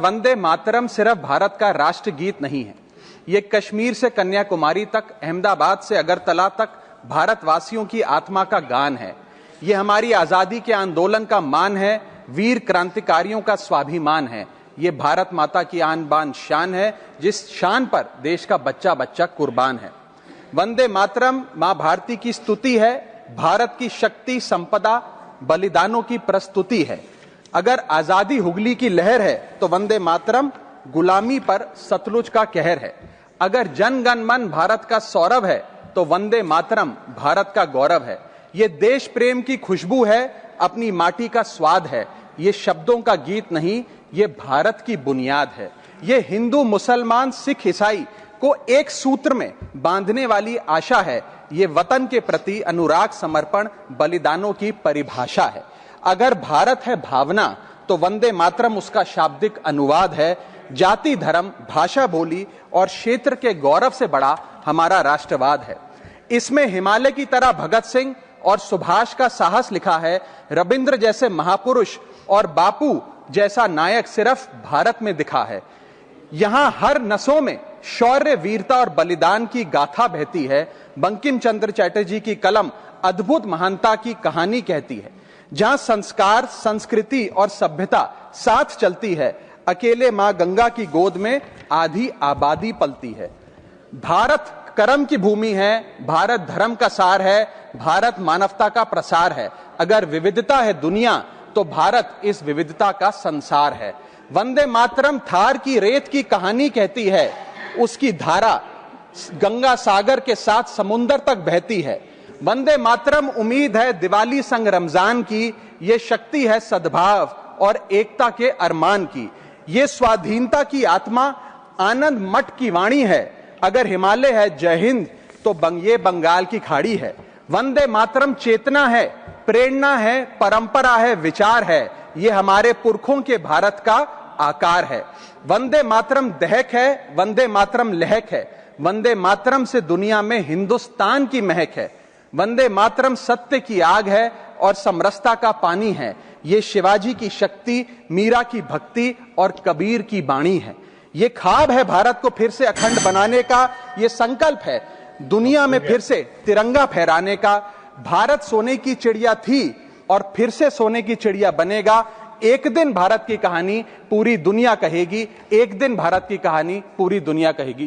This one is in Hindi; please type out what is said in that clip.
वंदे मातरम सिर्फ भारत का राष्ट्र गीत नहीं है। ये कश्मीर से कन्याकुमारी तक, अहमदाबाद से अगरतला तक भारतवासियों की आत्मा का गान है। ये हमारी आजादी के आंदोलन का मान है, वीर क्रांतिकारियों का स्वाभिमान है। ये भारत माता की आन बान शान है, जिस शान पर देश का बच्चा बच्चा कुर्बान है। वंदे मातरम मां भारती की स्तुति है, भारत की शक्ति, संपदा, बलिदानों की प्रस्तुति है। अगर आजादी हुगली की लहर है तो वंदे मातरम गुलामी पर सतलुज का कहर है। अगर जन गण मन भारत का सौरभ है तो वंदे मातरम भारत का गौरव है। ये देश प्रेम की खुशबू है, अपनी माटी का स्वाद है। ये शब्दों का गीत नहीं, ये भारत की बुनियाद है। ये हिंदू, मुसलमान, सिख, ईसाई को एक सूत्र में बांधने वाली आशा है। ये वतन के प्रति अनुराग, समर्पण, बलिदानों की परिभाषा है। अगर भारत है भावना तो वंदे मातरम उसका शाब्दिक अनुवाद है। जाति, धर्म, भाषा, बोली और क्षेत्र के गौरव से बड़ा हमारा राष्ट्रवाद है। इसमें हिमालय की तरह भगत सिंह और सुभाष का साहस लिखा है। रविंद्र जैसे महापुरुष और बापू जैसा नायक सिर्फ भारत में दिखा है। यहां हर नसों में शौर्य, वीरता और बलिदान की गाथा बहती है। बंकिम चंद्र चटर्जी की कलम अद्भुत महानता की कहानी कहती है। जहां संस्कार, संस्कृति और सभ्यता साथ चलती है, अकेले मां गंगा की गोद में आधी आबादी पलती है। भारत कर्म की भूमि है, भारत धर्म का सार है, भारत मानवता का प्रसार है। अगर विविधता है दुनिया तो भारत इस विविधता का संसार है। वंदे मातरम थार की रेत की कहानी कहती है। उसकी धारा गंगा सागर के साथ समुंदर तक बहती है। वंदे मातरम उम्मीद है दिवाली संग रमजान की। ये शक्ति है सद्भाव और एकता के अरमान की। ये स्वाधीनता की आत्मा, आनंद मठ की वाणी है। अगर हिमालय है जय हिंद तो ये बंगाल की खाड़ी है। वंदे मातरम चेतना है, प्रेरणा है, परंपरा है, विचार है। ये हमारे पुरखों के भारत का आकार है। वंदे मातरम दहक है, वंदे मातरम लहक है। वंदे मातरम से दुनिया में हिंदुस्तान की महक है। वंदे मातरम सत्य की आग है और समरसता का पानी है। ये शिवाजी की शक्ति, मीरा की भक्ति और कबीर की बाणी है। ये ख्वाब है भारत को फिर से अखंड बनाने का। ये संकल्प है दुनिया में फिर से तिरंगा फहराने का। भारत सोने की चिड़िया थी और फिर से सोने की चिड़िया बनेगा। एक दिन भारत की कहानी पूरी दुनिया कहेगी। एक दिन भारत की कहानी पूरी दुनिया कहेगी।